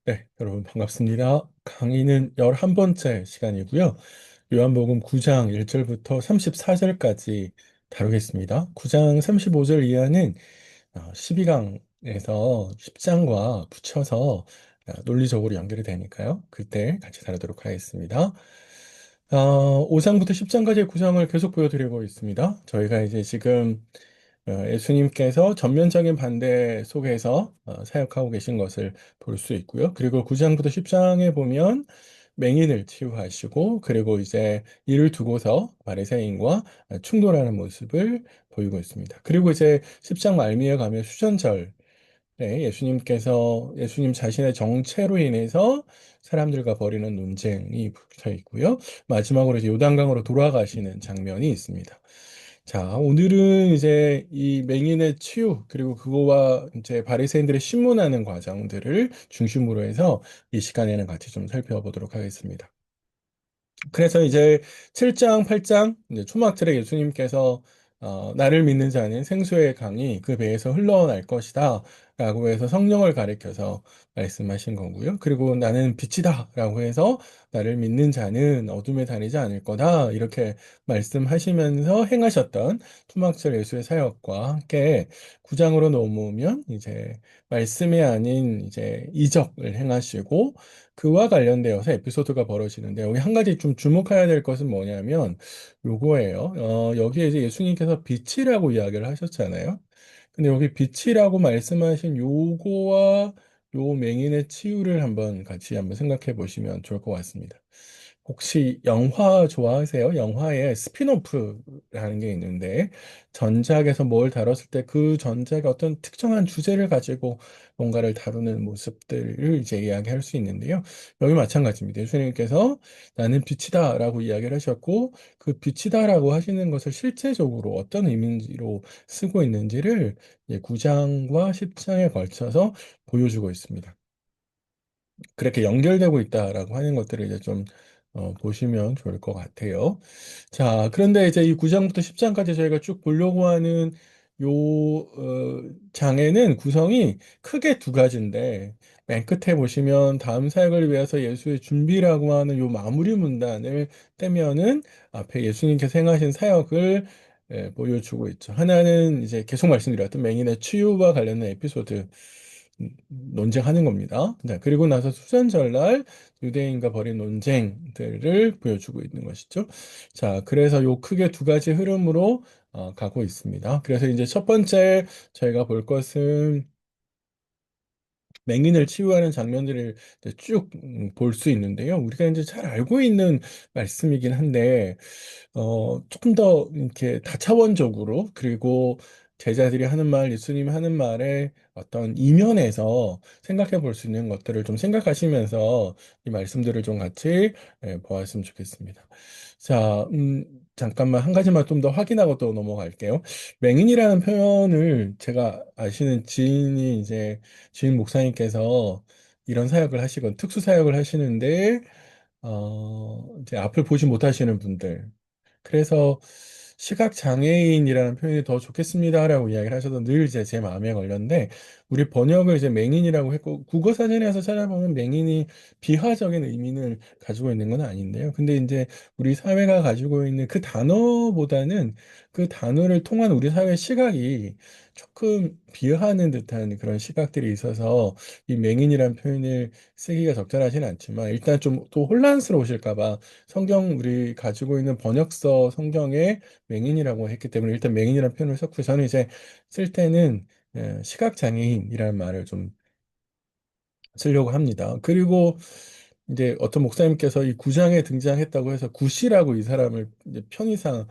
네, 여러분 반갑습니다. 강의는 11번째 시간이고요. 요한복음 9장 1절부터 34절까지 다루겠습니다. 9장 35절 이하는 12강에서 10장과 붙여서 논리적으로 연결이 되니까요. 그때 같이 다루도록 하겠습니다. 5장부터 10장까지의 구성을 계속 보여드리고 있습니다. 저희가 이제 지금 예수님께서 전면적인 반대 속에서 사역하고 계신 것을 볼 수 있고요. 그리고 9장부터 10장에 보면 맹인을 치유하시고 그리고 이제 이를 두고서 바리새인과 충돌하는 모습을 보이고 있습니다. 그리고 이제 10장 말미에 가면 수전절 예수님께서 예수님 자신의 정체로 인해서 사람들과 벌이는 논쟁이 붙어 있고요. 마지막으로 이제 요단강으로 돌아가시는 장면이 있습니다. 자, 오늘은 이제 이 맹인의 치유 그리고 그거와 이제 바리새인들의 신문하는 과정들을 중심으로 해서 이 시간에는 같이 좀 살펴보도록 하겠습니다. 그래서 이제 7장, 8장 이제 초막절에 예수님께서 나를 믿는 자는 생수의 강이 그 배에서 흘러날 것이다 라고 해서 성령을 가리켜서 말씀하신 거고요. 그리고 나는 빛이다 라고 해서 나를 믿는 자는 어둠에 다니지 않을 거다 이렇게 말씀하시면서 행하셨던 초막절 예수의 사역과 함께 9장으로 넘어오면 이제 말씀이 아닌 이제 이적을 행하시고 그와 관련되어서 에피소드가 벌어지는데 여기 한 가지 좀 주목해야 될 것은 뭐냐면 요거예요. 여기에 이제 예수님께서 빛이라고 이야기를 하셨잖아요. 근데 여기 빛이라고 말씀하신 요거와 요 맹인의 치유를 한번 같이 한번 생각해 보시면 좋을 것 같습니다. 혹시 영화 좋아하세요? 영화에 스핀오프라는 게 있는데 전작에서 뭘 다뤘을 때 그 전작의 어떤 특정한 주제를 가지고 뭔가를 다루는 모습들을 이제 이야기할 수 있는데요. 여기 마찬가지입니다. 예수님께서 나는 빛이다라고 이야기를 하셨고 그 빛이다라고 하시는 것을 실제적으로 어떤 의미로 쓰고 있는지를 9장과 10장에 걸쳐서 보여주고 있습니다. 그렇게 연결되고 있다라고 하는 것들을 이제 좀 보시면 좋을 것 같아요. 자, 그런데 이제 이 9장부터 10장까지 저희가 쭉 보려고 하는 요 장에는 구성이 크게 두 가지인데 맨 끝에 보시면 다음 사역을 위해서 예수의 준비라고 하는 요 마무리 문단을 떼면은 앞에 예수님께서 행하신 사역을 보여주고 있죠. 하나는 이제 계속 말씀드렸던 맹인의 치유와 관련된 에피소드 논쟁하는 겁니다. 네, 그리고 나서 수전절날 유대인과 벌인 논쟁들을 보여주고 있는 것이죠. 자, 그래서 요 크게 두 가지 흐름으로 가고 있습니다. 그래서 이제 첫 번째 저희가 볼 것은 맹인을 치유하는 장면들을 쭉 볼 수 있는데요. 우리가 이제 잘 알고 있는 말씀이긴 한데 조금 더 이렇게 다차원적으로 그리고 제자들이 하는 말, 예수님이 하는 말에 어떤 이면에서 생각해 볼 수 있는 것들을 좀 생각하시면서 이 말씀들을 좀 같이 보았으면 좋겠습니다. 자, 잠깐만 한 가지만 좀 더 확인하고 또 넘어갈게요. 맹인이라는 표현을 제가 아시는 지인이 이제 지인 목사님께서 이런 사역을 하시건 특수 사역을 하시는데 이제 앞을 보지 못하시는 분들 그래서 시각 장애인이라는 표현이 더 좋겠습니다라고 이야기를 하셔서 늘 이제 제 마음에 걸렸는데 우리 번역을 이제 맹인이라고 했고 국어 사전에서 찾아보면 맹인이 비하적인 의미를 가지고 있는 건 아닌데요. 근데 이제 우리 사회가 가지고 있는 그 단어보다는 그 단어를 통한 우리 사회 시각이 조금 비하하는 듯한 그런 시각들이 있어서 이 맹인이라는 표현을 쓰기가 적절하진 않지만 일단 좀 또 혼란스러우실까 봐 성경 우리 가지고 있는 번역서 성경에 맹인이라고 했기 때문에 일단 맹인이라는 표현을 썼고 저는 이제 쓸 때는 시각장애인이라는 말을 좀 쓰려고 합니다. 그리고 이제 어떤 목사님께서 이 구장에 등장했다고 해서 구시라고 이 사람을 이제 편의상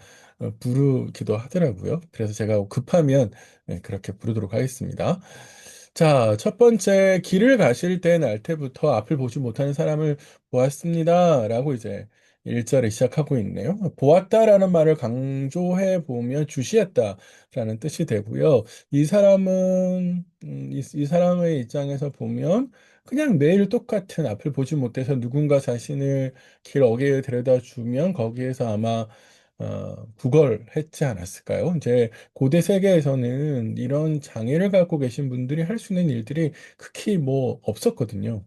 부르기도 하더라고요. 그래서 제가 급하면 그렇게 부르도록 하겠습니다. 자, 첫 번째 길을 가실 때 날 때부터 앞을 보지 못하는 사람을 보았습니다. 라고 이제 1절에 시작하고 있네요. 보았다라는 말을 강조해 보면 주시했다라는 뜻이 되고요. 이 사람은 이 사람의 입장에서 보면 그냥 매일 똑같은 앞을 보지 못해서 누군가 자신을 길 어귀에 데려다 주면 거기에서 아마 구걸했지 않았을까요? 이제 고대 세계에서는 이런 장애를 갖고 계신 분들이 할 수 있는 일들이 극히 뭐 없었거든요.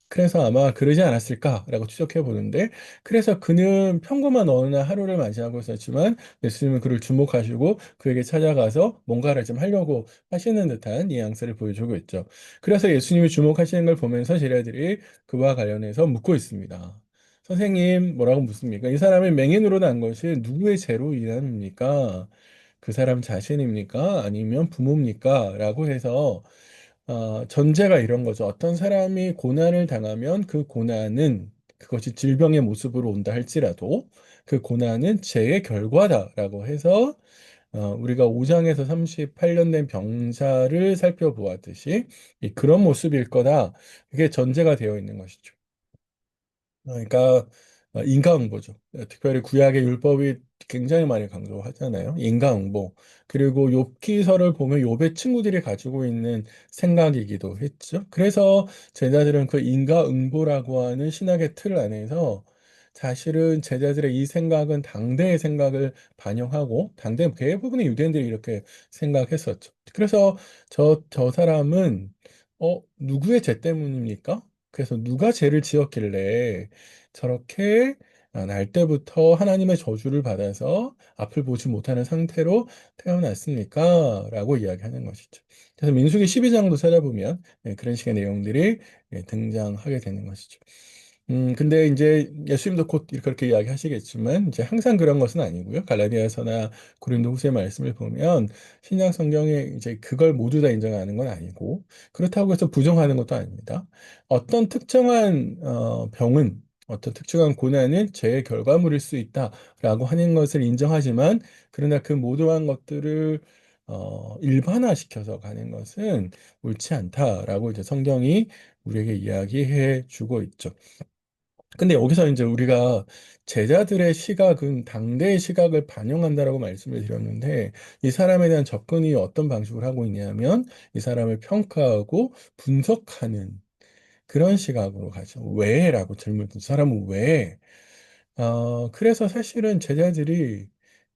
그래서 아마 그러지 않았을까라고 추적해 보는데, 그래서 그는 평범한 어느 날 하루를 맞이하고 있었지만 예수님은 그를 주목하시고 그에게 찾아가서 뭔가를 좀 하려고 하시는 듯한 뉘앙스를 보여주고 있죠. 그래서 예수님이 주목하시는 걸 보면서 제자들이 그와 관련해서 묻고 있습니다. 선생님, 뭐라고 묻습니까? 이 사람이 맹인으로 난 것이 누구의 죄로 인함입니까? 그 사람 자신입니까? 아니면 부모입니까? 라고 해서 전제가 이런 거죠. 어떤 사람이 고난을 당하면 그 고난은 그것이 질병의 모습으로 온다 할지라도 그 고난은 죄의 결과다라고 해서 우리가 5장에서 38년 된 병자를 살펴보았듯이 그런 모습일 거다. 그게 전제가 되어 있는 것이죠. 그러니까 인과응보죠. 특별히 구약의 율법이 굉장히 많이 강조하잖아요. 인과응보. 그리고 욥기서를 보면 욥의 친구들이 가지고 있는 생각이기도 했죠. 그래서 제자들은 그 인과응보라고 하는 신학의 틀 안에서 사실은 제자들의 이 생각은 당대의 생각을 반영하고 당대 대부분의 유대인들이 이렇게 생각했었죠. 그래서 저 사람은 누구의 죄 때문입니까? 그래서 누가 죄를 지었길래 저렇게 날 때부터 하나님의 저주를 받아서 앞을 보지 못하는 상태로 태어났습니까? 라고 이야기하는 것이죠. 그래서 민수기 12장도 찾아보면 그런 식의 내용들이 등장하게 되는 것이죠. 근데 이제 예수님도 곧 그렇게 이야기하시겠지만 이제 항상 그런 것은 아니고요. 갈라디아서나 고린도후서의 말씀을 보면 신약 성경에 이제 그걸 모두 다 인정하는 건 아니고 그렇다고 해서 부정하는 것도 아닙니다. 어떤 특정한 병은 어떤 특정한 고난은 죄의 결과물일 수 있다라고 하는 것을 인정하지만 그러나 그 모든 것들을 일반화시켜서 가는 것은 옳지 않다라고 이제 성경이 우리에게 이야기해 주고 있죠. 근데 여기서 이제 우리가 제자들의 시각은 당대의 시각을 반영한다라고 말씀을 드렸는데 이 사람에 대한 접근이 어떤 방식으로 하고 있냐면 이 사람을 평가하고 분석하는 그런 시각으로 가죠. 왜? 라고 질문을 이 사람은 왜? 그래서 사실은 제자들이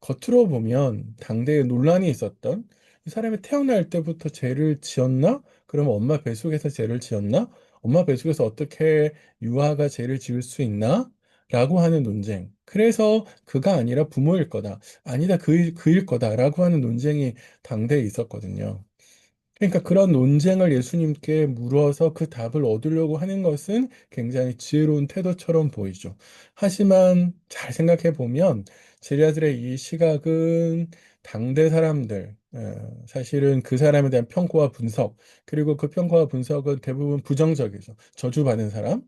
겉으로 보면 당대에 논란이 있었던 이 사람이 태어날 때부터 죄를 지었나? 그러면 엄마 뱃속에서 죄를 지었나? 엄마 뱃속에서 어떻게 유아가 죄를 지을 수 있나? 라고 하는 논쟁. 그래서 그가 아니라 부모일 거다. 아니다, 그일 거다라고 하는 논쟁이 당대에 있었거든요. 그러니까 그런 논쟁을 예수님께 물어서 그 답을 얻으려고 하는 것은 굉장히 지혜로운 태도처럼 보이죠. 하지만 잘 생각해 보면 제자들의 이 시각은 당대 사람들, 사실은 그 사람에 대한 평가와 분석, 그리고 그 평가와 분석은 대부분 부정적이죠. 저주받은 사람,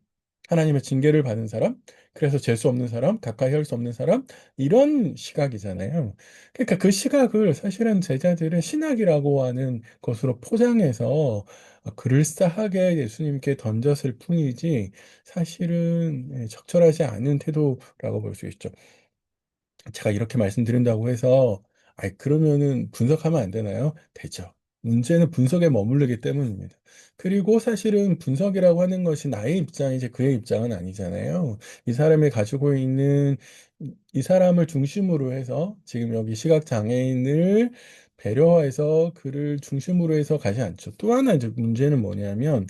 하나님의 징계를 받은 사람, 그래서 재수 없는 사람, 가까이 할 수 없는 사람, 이런 시각이잖아요. 그러니까 그 시각을 사실은 제자들은 신학이라고 하는 것으로 포장해서 그럴싸하게 예수님께 던졌을 뿐이지 사실은 적절하지 않은 태도라고 볼 수 있죠. 제가 이렇게 말씀드린다고 해서, 아이, 그러면은 분석하면 안 되나요? 되죠. 문제는 분석에 머무르기 때문입니다. 그리고 사실은 분석이라고 하는 것이 나의 입장이지 그의 입장은 아니잖아요. 이 사람이 가지고 있는 이 사람을 중심으로 해서 지금 여기 시각장애인을 배려해서 그를 중심으로 해서 가지 않죠. 또 하나 이제 문제는 뭐냐면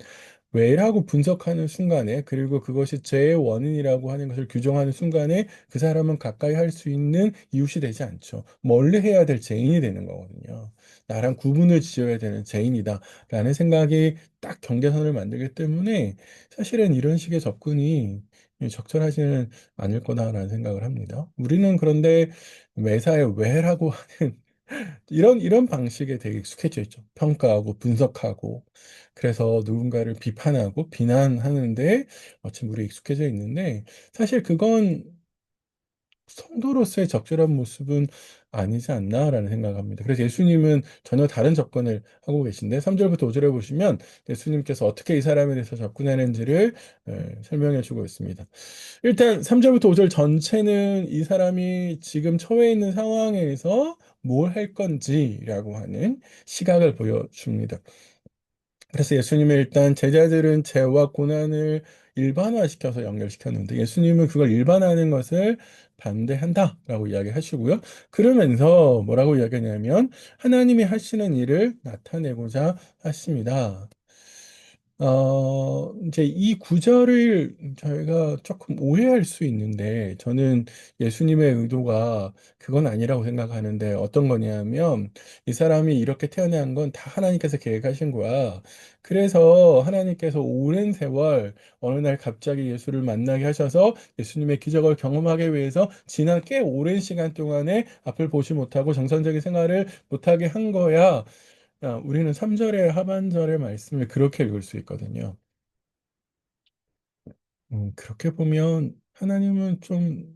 왜라고 분석하는 순간에 그리고 그것이 죄의 원인이라고 하는 것을 규정하는 순간에 그 사람은 가까이 할 수 있는 이웃이 되지 않죠. 멀리 해야 될 죄인이 되는 거거든요. 나랑 구분을 지어야 되는 죄인이다라는 생각이 딱 경계선을 만들기 때문에 사실은 이런 식의 접근이 적절하지는 않을 거다라는 생각을 합니다. 우리는 그런데 매사에 왜라고 하는 이런 방식에 되게 익숙해져 있죠. 평가하고 분석하고 그래서 누군가를 비판하고 비난하는데 마침 우리 익숙해져 있는데 사실 그건 성도로서의 적절한 모습은 아니지 않나라는 생각합니다. 그래서 예수님은 전혀 다른 접근을 하고 계신데 3절부터 5절에 보시면 예수님께서 어떻게 이 사람에 대해서 접근하는지를 설명해 주고 있습니다. 일단 3절부터 5절 전체는 이 사람이 지금 처해 있는 상황에서 뭘 할 건지라고 하는 시각을 보여줍니다. 그래서 예수님은 일단 제자들은 죄와 고난을 일반화시켜서 연결시켰는데 예수님은 그걸 일반화하는 것을 반대한다라고 이야기하시고요. 그러면서 뭐라고 이야기하냐면 하나님이 하시는 일을 나타내고자 하십니다. 이제 이 구절을 저희가 조금 오해할 수 있는데, 저는 예수님의 의도가 그건 아니라고 생각하는데, 어떤 거냐면, 이 사람이 이렇게 태어난 건 다 하나님께서 계획하신 거야. 그래서 하나님께서 오랜 세월, 어느 날 갑자기 예수를 만나게 하셔서 예수님의 기적을 경험하기 위해서 지난 꽤 오랜 시간 동안에 앞을 보지 못하고 정상적인 생활을 못하게 한 거야. 우리는 3절의 하반절의 말씀을 그렇게 읽을 수 있거든요. 그렇게 보면 하나님은 좀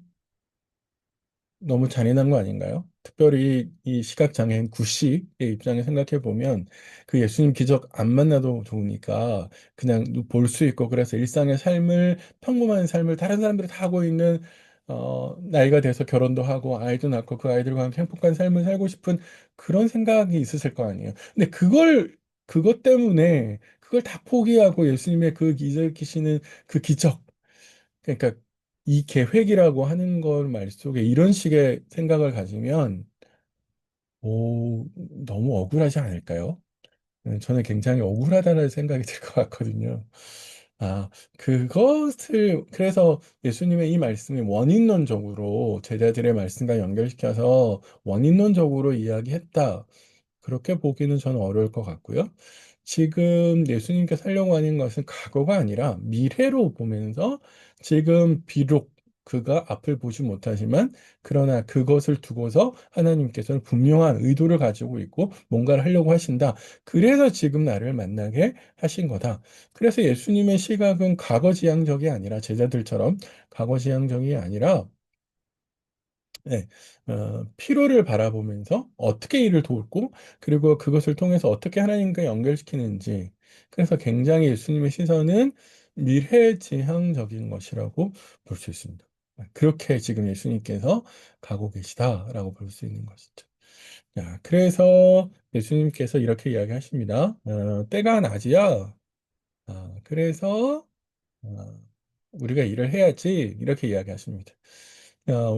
너무 잔인한 거 아닌가요? 특별히 이 시각장애인 구씨의 입장에 생각해 보면 그 예수님 기적 안 만나도 좋으니까 그냥 볼 수 있고 그래서 일상의 삶을 평범한 삶을 다른 사람들이 다 하고 있는 나이가 돼서 결혼도 하고 아이도 낳고 그 아이들과 함께 행복한 삶을 살고 싶은 그런 생각이 있으실 거 아니에요. 근데 그것 때문에 그걸 다 포기하고 예수님의 그 일으키시는 그 기적 그러니까 이 계획이라고 하는 걸 말 속에 이런 식의 생각을 가지면 너무 억울하지 않을까요? 저는 굉장히 억울하다는 생각이 들 것 같거든요. 아, 그래서 예수님의 이 말씀이 원인론적으로 제자들의 말씀과 연결시켜서 원인론적으로 이야기했다. 그렇게 보기는 저는 어려울 것 같고요. 지금 예수님께 살려고 하는 것은 과거가 아니라 미래로 보면서 지금 비록 그가 앞을 보지 못하지만 그러나 그것을 두고서 하나님께서는 분명한 의도를 가지고 있고 뭔가를 하려고 하신다. 그래서 지금 나를 만나게 하신 거다. 그래서 예수님의 시각은 과거지향적이 아니라 제자들처럼 과거지향적이 아니라 네, 필요를 바라보면서 어떻게 이를 돕고 그리고 그것을 통해서 어떻게 하나님과 연결시키는지 그래서 굉장히 예수님의 시선은 미래지향적인 것이라고 볼 수 있습니다. 그렇게 지금 예수님께서 가고 계시다라고 볼 수 있는 것이죠. 자, 그래서 예수님께서 이렇게 이야기하십니다. 때가 낮이야. 그래서 우리가 일을 해야지 이렇게 이야기하십니다.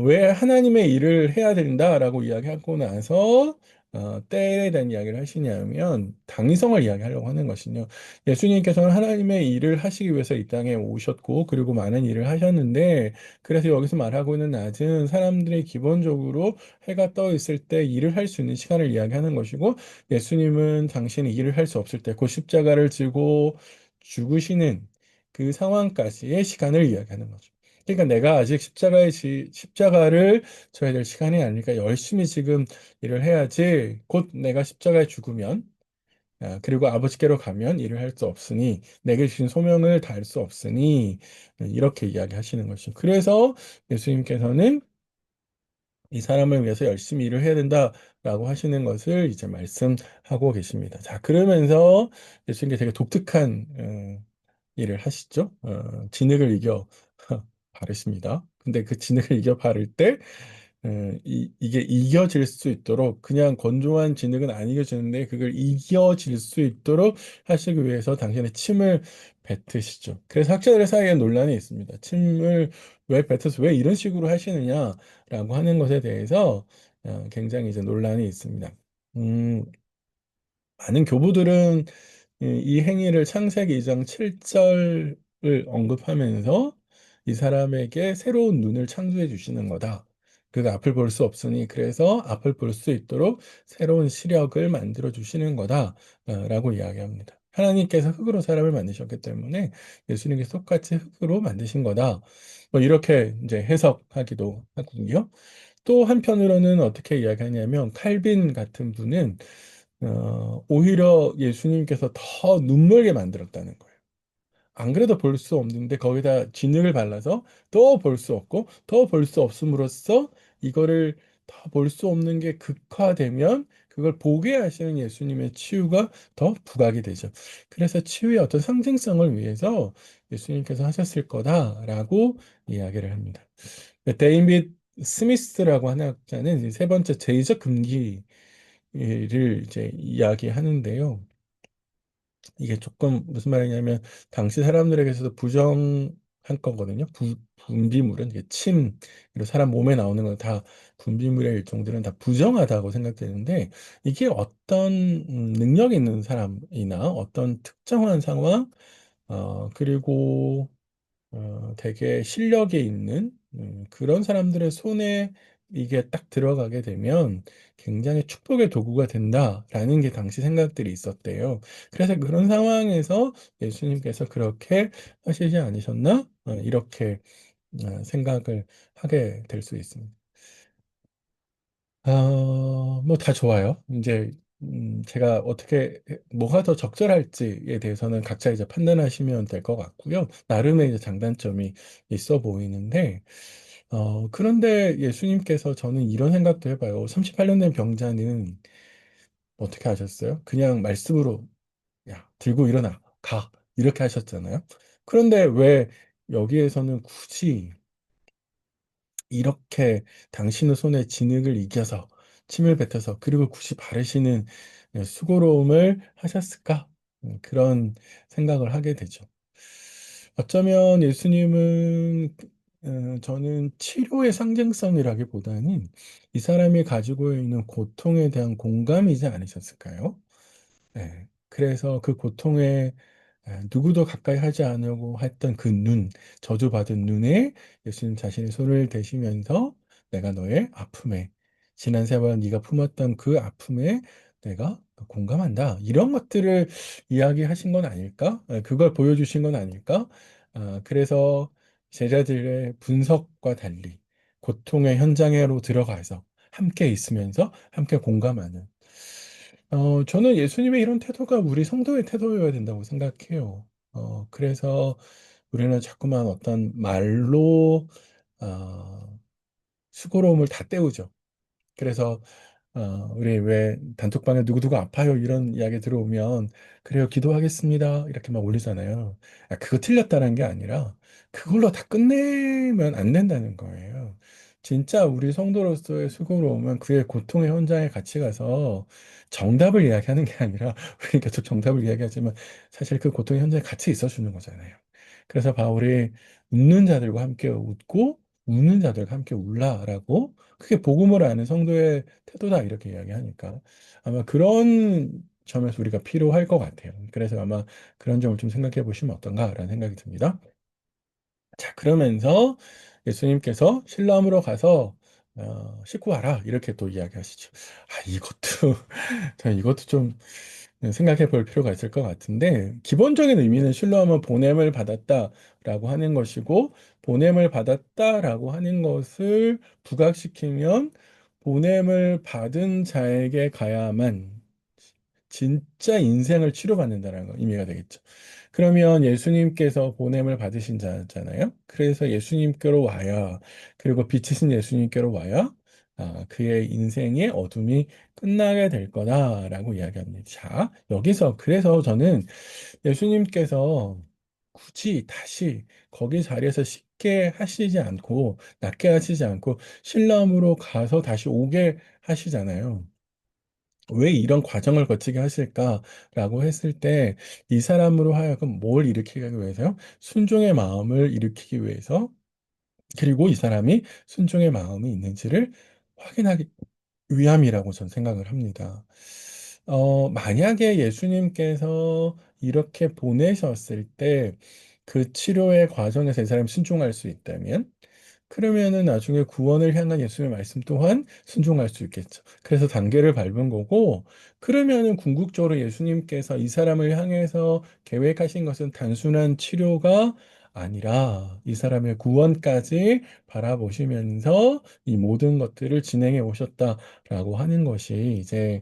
왜 하나님의 일을 해야 된다라고 이야기하고 나서 때에 대한 이야기를 하시냐면 당위성을 이야기하려고 하는 것이요. 예수님께서는 하나님의 일을 하시기 위해서 이 땅에 오셨고 그리고 많은 일을 하셨는데 그래서 여기서 말하고 있는 낮은 사람들이 기본적으로 해가 떠 있을 때 일을 할 수 있는 시간을 이야기하는 것이고 예수님은 당신이 일을 할 수 없을 때 그 십자가를 지고 죽으시는 그 상황까지의 시간을 이야기하는 거죠. 그러니까 내가 아직 십자가를 져야 될 시간이 아니니까 열심히 지금 일을 해야지 곧 내가 십자가에 죽으면 그리고 아버지께로 가면 일을 할 수 없으니 내게 주신 소명을 다할 수 없으니 이렇게 이야기하시는 것이죠. 그래서 예수님께서는 이 사람을 위해서 열심히 일을 해야 된다라고 하시는 것을 이제 말씀하고 계십니다. 자, 그러면서 예수님께 되게 독특한 일을 하시죠. 진흙을 이겨 바르십니다. 근데 그 진흙을 이겨 바를 때 이게 이겨질 수 있도록 그냥 건조한 진흙은 안 이겨지는데 그걸 이겨질 수 있도록 하시기 위해서 당신의 침을 뱉으시죠. 그래서 학자들 사이에 논란이 있습니다. 침을 왜 뱉어서 왜 이런 식으로 하시느냐라고 하는 것에 대해서 굉장히 이제 논란이 있습니다. 음, 많은 교부들은 이 행위를 창세기 2장 7절을 언급하면서 이 사람에게 새로운 눈을 창조해 주시는 거다. 그가 앞을 볼 수 없으니 그래서 앞을 볼 수 있도록 새로운 시력을 만들어 주시는 거다. 라고 이야기합니다. 하나님께서 흙으로 사람을 만드셨기 때문에 예수님께서 똑같이 흙으로 만드신 거다. 뭐 이렇게 이제 해석하기도 하거든요. 또 한편으로는 어떻게 이야기하냐면 칼빈 같은 분은 오히려 예수님께서 더 눈멀게 만들었다는 거예요. 안 그래도 볼 수 없는데 거기다 진흙을 발라서 더 볼 수 없고 더 볼 수 없음으로써 이거를 더 볼 수 없는 게 극화되면 그걸 보게 하시는 예수님의 치유가 더 부각이 되죠. 그래서 치유의 어떤 상징성을 위해서 예수님께서 하셨을 거다라고 이야기를 합니다. 데이빗 스미스라고 하는 학자는 이제 세 번째 제의적 금기를 이제 이야기하는데요. 이게 조금 무슨 말이냐면 당시 사람들에게서도 부정할 한 거거든요. 분비물은 이게 침, 그리고 사람 몸에 나오는 건 다 분비물의 일종들은 다 부정하다고 생각되는데 이게 어떤 능력 있는 사람이나 어떤 특정한 상황, 그리고 되게 실력이 있는 그런 사람들의 손에 이게 딱 들어가게 되면 굉장히 축복의 도구가 된다라는 게 당시 생각들이 있었대요. 그래서 그런 상황에서 예수님께서 그렇게 하시지 않으셨나? 이렇게 생각을 하게 될 수 있습니다. 뭐 다 좋아요. 이제 제가 어떻게 뭐가 더 적절할지에 대해서는 각자 이제 판단하시면 될 것 같고요. 나름의 이제 장단점이 있어 보이는데 그런데 예수님께서 저는 이런 생각도 해봐요. 38년 된 병자는 어떻게 하셨어요? 그냥 말씀으로 야 들고 일어나 가 이렇게 하셨잖아요. 그런데 왜 여기에서는 굳이 이렇게 당신의 손에 진흙을 이겨서 침을 뱉어서 그리고 굳이 바르시는 수고로움을 하셨을까? 그런 생각을 하게 되죠. 어쩌면 예수님은 저는 치료의 상징성이라기보다는 이 사람이 가지고 있는 고통에 대한 공감이지 않으셨을까요? 네. 그래서 그 고통에 누구도 가까이 하지 않으려고 했던 그 눈, 저주받은 눈에 예수님 자신의 손을 대시면서 내가 너의 아픔에, 지난 세월 네가 품었던 그 아픔에 내가 공감한다. 이런 것들을 이야기하신 건 아닐까? 그걸 보여주신 건 아닐까? 그래서 제자들의 분석과 달리 고통의 현장으로 들어가서 함께 있으면서 함께 공감하는 저는 예수님의 이런 태도가 우리 성도의 태도여야 된다고 생각해요. 그래서 우리는 자꾸만 어떤 말로 수고로움을 다 때우죠. 그래서 우리 왜 단톡방에 누구누구 아파요 이런 이야기 들어오면 그래요 기도하겠습니다 이렇게 막 올리잖아요. 그거 틀렸다는 게 아니라 그걸로 다 끝내면 안 된다는 거예요. 진짜 우리 성도로서의 수고로움은 그의 고통의 현장에 같이 가서 정답을 이야기하는 게 아니라 우리 계속 정답을 이야기하지만 사실 그 고통의 현장에 같이 있어주는 거잖아요. 그래서 바울이 웃는 자들과 함께 웃고 웃는 자들과 함께 울라라고 그게 복음을 아는 성도의 태도다 이렇게 이야기하니까 아마 그런 점에서 우리가 필요할 것 같아요. 그래서 아마 그런 점을 좀 생각해 보시면 어떤가라는 생각이 듭니다. 자, 그러면서 예수님께서 실로암으로 가서 씻고 와라 이렇게 또 이야기하시죠. 이것도 저는 이것도 좀 생각해 볼 필요가 있을 것 같은데 기본적인 의미는 실로암은 보냄을 받았다라고 하는 것이고 보냄을 받았다라고 하는 것을 부각시키면 보냄을 받은 자에게 가야만 진짜 인생을 치료받는다는 거 의미가 되겠죠. 그러면 예수님께서 보냄을 받으신 자잖아요. 그래서 예수님께로 와야 그리고 빛이신 예수님께로 와야 그의 인생의 어둠이 끝나게 될 거다라고 이야기합니다. 자, 여기서 그래서 저는 예수님께서 굳이 다시 거기 자리에서 쉽게 하시지 않고 낫게 하시지 않고 실람으로 가서 다시 오게 하시잖아요. 왜 이런 과정을 거치게 하실까라고 했을 때 이 사람으로 하여금 뭘 일으키기 위해서요? 순종의 마음을 일으키기 위해서 그리고 이 사람이 순종의 마음이 있는지를 확인하기 위함이라고 저는 생각을 합니다. 만약에 예수님께서 이렇게 보내셨을 때 그 치료의 과정에서 이 사람이 순종할 수 있다면 그러면은 나중에 구원을 향한 예수님의 말씀 또한 순종할 수 있겠죠. 그래서 단계를 밟은 거고, 그러면은 궁극적으로 예수님께서 이 사람을 향해서 계획하신 것은 단순한 치료가 아니라 이 사람의 구원까지 바라보시면서 이 모든 것들을 진행해 오셨다라고 하는 것이 이제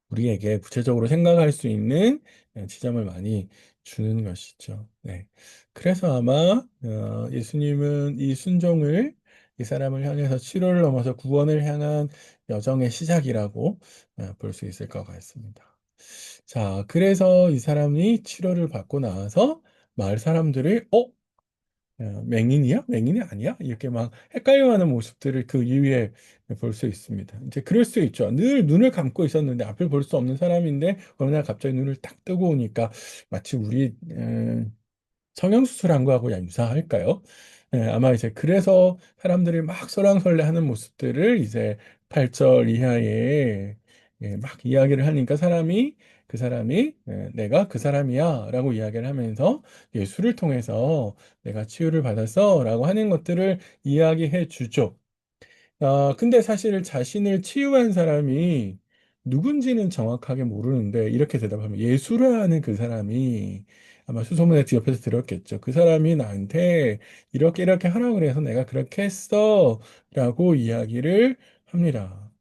우리에게 구체적으로 생각할 수 있는 지점을 많이 주는 것이죠. 네. 그래서 아마 예수님은 이 순종을 이 사람을 향해서 치료를 넘어서 구원을 향한 여정의 시작이라고 볼 수 있을 것 같습니다. 자, 그래서 이 사람이 치료를 받고 나서 마을 사람들이 맹인이야? 맹인이 아니야? 이렇게 막 헷갈려하는 모습들을 그 이후에 볼 수 있습니다. 이제 그럴 수 있죠. 늘 눈을 감고 있었는데 앞을 볼 수 없는 사람인데 어느 날 갑자기 눈을 딱 뜨고 오니까 마치 우리 성형수술한 거하고 유사할까요? 아마 이제 그래서 사람들이 막 설왕설래하는 모습들을 이제 8절 이하에 막 이야기를 하니까 그 사람이 내가 그 사람이야 라고 이야기를 하면서 예수를 통해서 내가 치유를 받았어 라고 하는 것들을 이야기해 주죠. 근데 사실 자신을 치유한 사람이 누군지는 정확하게 모르는데 이렇게 대답하면 예수라는 그 사람이 아마 수소문에 옆에서 들었겠죠. 그 사람이 나한테 이렇게 이렇게 하라고 그래서 내가 그렇게 했어 라고 이야기를 합니다.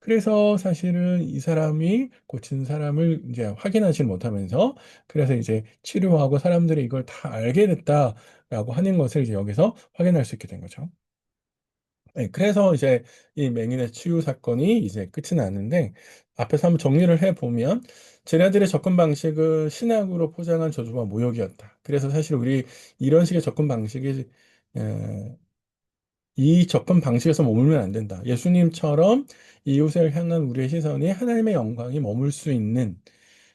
그래서 사실은 이 사람이 고친 사람을 이제 확인하지 못하면서 그래서 이제 치료하고 사람들이 이걸 다 알게 됐다라고 하는 것을 이제 여기서 확인할 수 있게 된 거죠. 네, 그래서 이제 이 맹인의 치유 사건이 이제 끝이 났는데 앞에서 한번 정리를 해보면 쟤네들의 접근 방식은 신학으로 포장한 저주와 모욕이었다. 그래서 사실 우리 이런 식의 접근 방식이 에, 이 접근 방식에서 머물면 안 된다. 예수님처럼 이웃을 향한 우리의 시선이 하나님의 영광이 머물 수 있는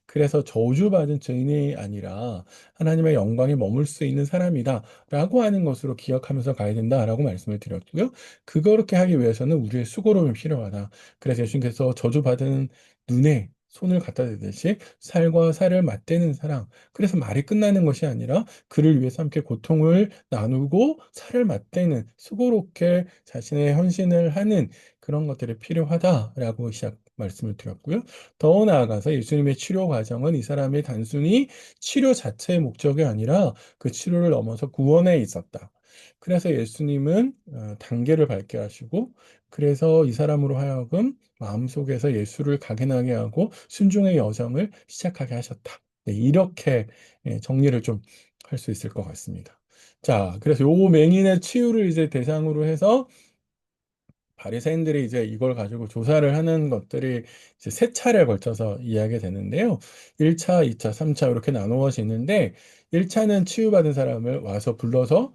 그래서 저주받은 죄인이 아니라 하나님의 영광에 머물 수 있는 사람이다라고 하는 것으로 기억하면서 가야 된다라고 말씀을 드렸고요. 그렇게 하기 위해서는 우리의 수고로움이 필요하다. 그래서 예수님께서 저주받은 눈에 손을 갖다 대듯이 살과 살을 맞대는 사랑. 그래서 말이 끝나는 것이 아니라 그를 위해서 함께 고통을 나누고 살을 맞대는 수고롭게 자신의 헌신을 하는 그런 것들이 필요하다라고 시작 말씀을 드렸고요. 더 나아가서 예수님의 치료 과정은 이 사람의 단순히 치료 자체의 목적이 아니라 그 치료를 넘어서 구원에 있었다. 그래서 예수님은 단계를 밟게 하시고 그래서 이 사람으로 하여금 마음속에서 예수를 각인하게 하고 순종의 여정을 시작하게 하셨다. 네, 이렇게 정리를 좀 할 수 있을 것 같습니다. 자, 그래서 요 맹인의 치유를 이제 대상으로 해서 바리새인들이 이제 이걸 가지고 조사를 하는 것들이 이제 세 차례에 걸쳐서 이야기가 되는데요. 1차, 2차, 3차 이렇게 나누어지는데 1차는 치유받은 사람을 와서 불러서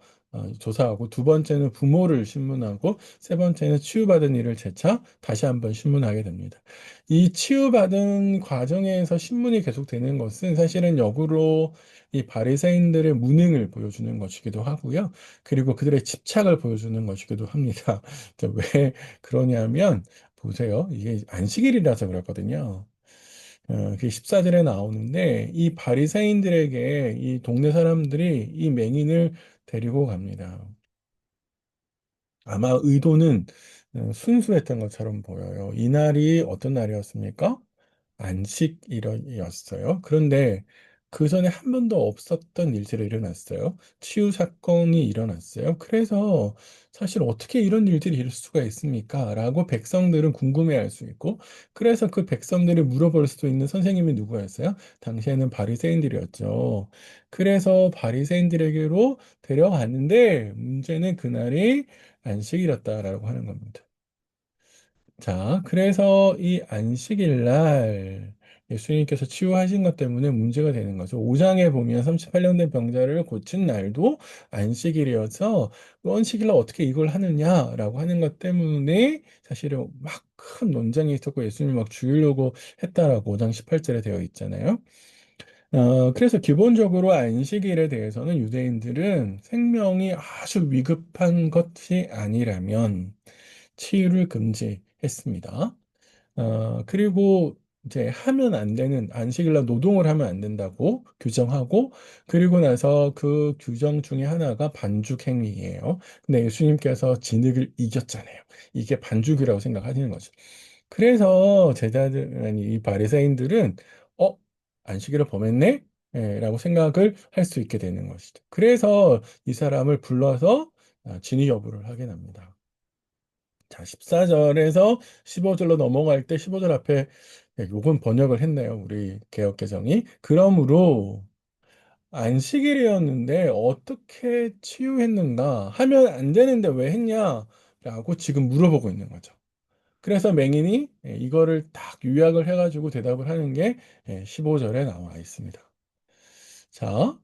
조사하고 두 번째는 부모를 신문하고 세 번째는 치유받은 이를 재차 다시 한번 신문하게 됩니다. 이 치유받은 과정에서 신문이 계속되는 것은 사실은 역으로 이 바리새인들의 무능을 보여주는 것이기도 하고요. 그리고 그들의 집착을 보여주는 것이기도 합니다. 왜 그러냐면 보세요. 이게 안식일이라서 그렇거든요. 그게 14절에 나오는데 이 바리새인들에게 이 동네 사람들이 이 맹인을 데리고 갑니다. 아마 의도는 순수했던 것처럼 보여요. 이날이 어떤 날이었습니까? 안식일이었어요. 그런데 그 전에 한 번도 없었던 일들이 일어났어요. 치유 사건이 일어났어요. 그래서 사실 어떻게 이런 일들이 일어날 수가 있습니까? 라고 백성들은 궁금해할 수 있고, 그래서 그 백성들이 물어볼 수도 있는 선생님이 누구였어요? 당시에는 바리새인들이었죠. 그래서 바리새인들에게로 데려갔는데 문제는 그날이 안식일이었다라고 하는 겁니다. 자, 그래서 이 안식일 날 예수님께서 치유하신 것 때문에 문제가 되는 거죠. 5장에 보면 38년 된 병자를 고친 날도 안식일이어서 안식일 날 어떻게 이걸 하느냐라고 하는 것 때문에 사실은 막 큰 논쟁이 있었고 예수님 막 죽이려고 했다라고 5장 18절에 되어 있잖아요. 그래서 기본적으로 안식일에 대해서는 유대인들은 생명이 아주 위급한 것이 아니라면 치유를 금지했습니다. 그리고 이제 하면 안 되는 안식일날 노동을 하면 안 된다고 규정하고 그리고 나서 그 규정 중에 하나가 반죽행위예요. 근데 예수님께서 진흙을 이겼잖아요. 이게 반죽이라고 생각하시는 거죠. 그래서 제자들 아니 이 바리새인들은 어 안식일을 범했네? 라고 생각을 할 수 있게 되는 것이죠. 그래서 이 사람을 불러서 진위 여부를 확인합니다. 자, 14절에서 15절로 넘어갈 때 15절 앞에 요건 번역을 했네요. 우리 개역개정이. 그러므로 안식일이었는데 어떻게 치유했는가? 하면 안 되는데 왜 했냐? 라고 지금 물어보고 있는 거죠. 그래서 맹인이 이거를 딱 요약을 해가지고 대답을 하는 게 15절에 나와 있습니다. 자,